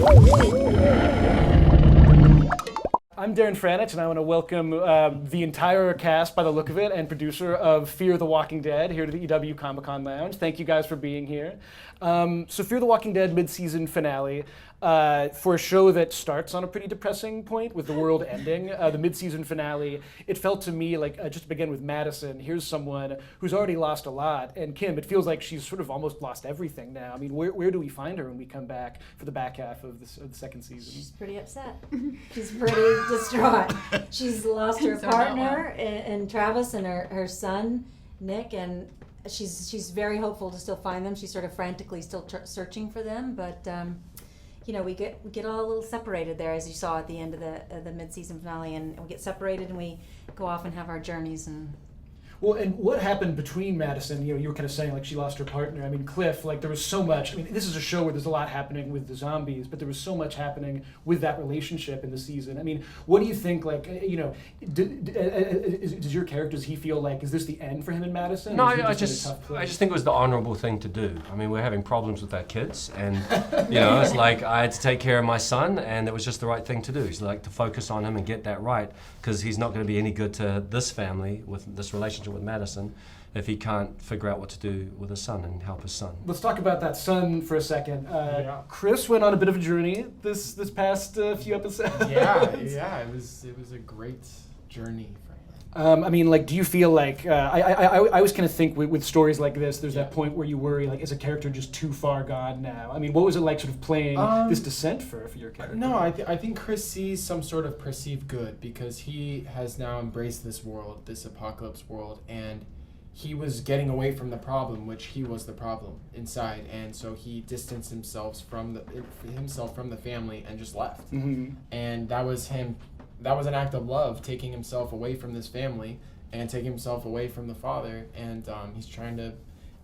I'm Darren Franich, and I want to welcome the entire cast, by the look of it, and producer of Fear the Walking Dead here to the EW Comic-Con Lounge. Thank you guys for being here. So Fear the Walking Dead mid-season finale. For a show that starts on a pretty depressing point with the world ending, the mid-season finale, it felt to me like, just to begin with Madison, here's someone who's already lost a lot, and Kim, it feels like she's sort of almost lost everything now. I mean, where do we find her when we come back for the back half of the second season? She's pretty upset. She's pretty distraught. She's lost her partner and Travis and her son, Nick, and she's very hopeful to still find them. She's sort of frantically still searching for them, but you know, we get all a little separated there, as you saw at the end of the mid-season finale, and we get separated and we go off and have our journeys. And well, and what happened between Madison? You know, you were kind of saying like she lost her partner. I mean, Cliff, like there was so much. I mean, this is a show where there's a lot happening with the zombies, but there was so much happening with that relationship in the season. I mean, what do you think? Like, you know, does your character, does he feel like, is this the end for him and Madison? No, I just think it was the honorable thing to do. I mean, we're having problems with our kids, and you know, it's like I had to take care of my son, and it was just the right thing to do. It's like to focus on him and get that right, because he's not going to be any good to this family with this relationship with Madison if he can't figure out what to do with his son and help his son. Let's talk about that son for a second. Chris went on a bit of a journey this past few episodes. Yeah, it was a great journey for him. I mean, like, do you feel like I always kind of think with stories like this, there's that point where you worry, like, is a character just too far gone now? I mean, what was it like, sort of playing this descent for your character? No, I think Chris sees some sort of perceived good because he has now embraced this world, this apocalypse world, and he was getting away from the problem, which he was the problem inside, and so he distanced himself from the family and just left. Mm-hmm. And that was him. That was an act of love, taking himself away from this family and taking himself away from the father, and he's trying to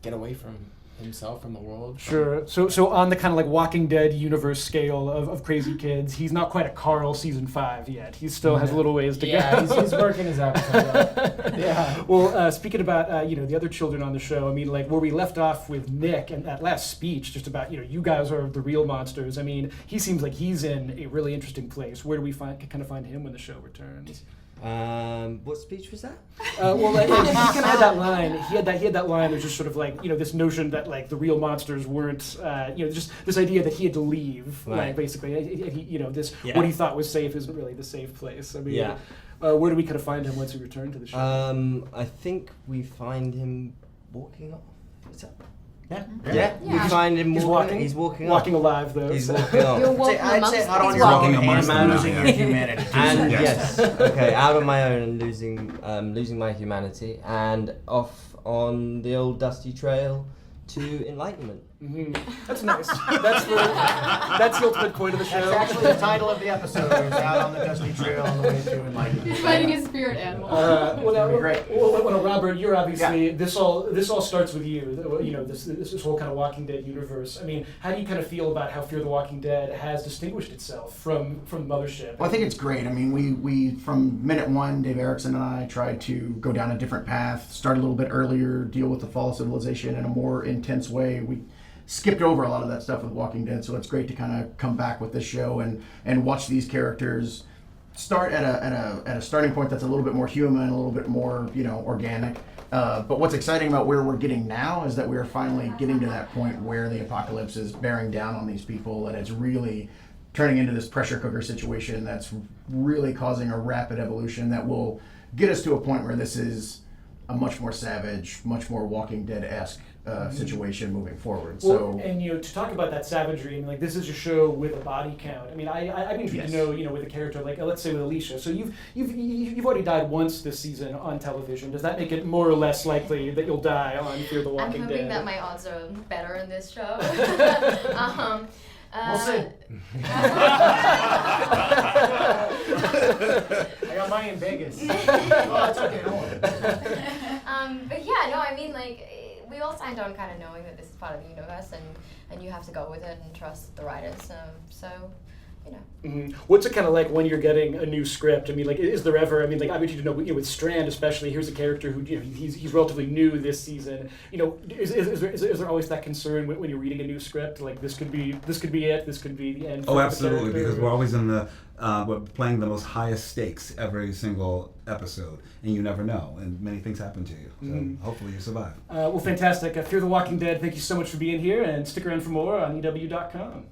get away from himself, from the world. Sure. So on the kind of like Walking Dead universe scale of crazy kids, he's not quite a Carl season 5 yet. He still has a little ways to go. Yeah, he's working his appetite out. Yeah. Well, speaking about you know, the other children on the show, I mean, like where we left off with Nick and that last speech, just about, you know, you guys are the real monsters. I mean, he seems like he's in a really interesting place. Where do we find him when the show returns? What speech was that? Well, like, he kind of had that line. He had that line. There's just sort of like, you know, this notion that like the real monsters weren't, you know, just this idea that he had to leave, right. Like basically, he, you know, this what he thought was safe isn't really the safe place. I mean, where do we kind of find him once we return to the show? I think we find him walking off. Is that? Yeah. We find him walking. He's walking alive though. He's walking off. You're walking amongst out on your own and losing your humanity. And yes, okay, out on my own and losing my humanity, and off on the old dusty trail to enlightenment. Mm-hmm. That's nice. That's the ultimate point of the show. That's actually the title of the episode. Is Out on the Dusty Trail on the way to enlightenment. He's fighting his spirit animal. Well, Robert, you're obviously this all starts with you. You know, this whole kind of Walking Dead universe. I mean, how do you kind of feel about how Fear the Walking Dead has distinguished itself from Mothership? Well, I think it's great. I mean, we from minute one, Dave Erickson and I tried to go down a different path, start a little bit earlier, deal with the fall of civilization in a more intense way. We skipped over a lot of that stuff with Walking Dead, so it's great to kind of come back with this show and watch these characters start at a starting point that's a little bit more human, a little bit more, you know, organic. But what's exciting about where we're getting now is that we're finally getting to that point where the apocalypse is bearing down on these people, and it's really turning into this pressure cooker situation that's really causing a rapid evolution that will get us to a point where this is a much more savage, much more Walking Dead-esque situation moving forward. Well, and you know, to talk about that savagery, and like this is a show with a body count. I mean, I'd be interested to know, you know, with a character like let's say with Alicia. So you've already died once this season on television. Does that make it more or less likely that you'll die on Fear the Walking Dead? I'm hoping that my odds are better in this show. We'll see. I got mine in Vegas. Oh, that's okay. Don't worry. But yeah, no, I mean, like, we all signed on kind of knowing that this is part of the universe, and you have to go with it and trust the writers. So, you know. What's it kind of like when you're getting a new script? I mean, like, is there ever? I mean, like, I want you to know, with Strand especially. Here's a character who, he's relatively new this season. Is there always that concern when you're reading a new script? Like, this could be it. This could be the end. Oh, for absolutely, the character? because we're always in the we're playing the most highest stakes every single episode, and you never know, and many things happen to you. So hopefully you survive. Well, fantastic. Fear the Walking Dead. Thank you so much for being here, and stick around for more on EW.com.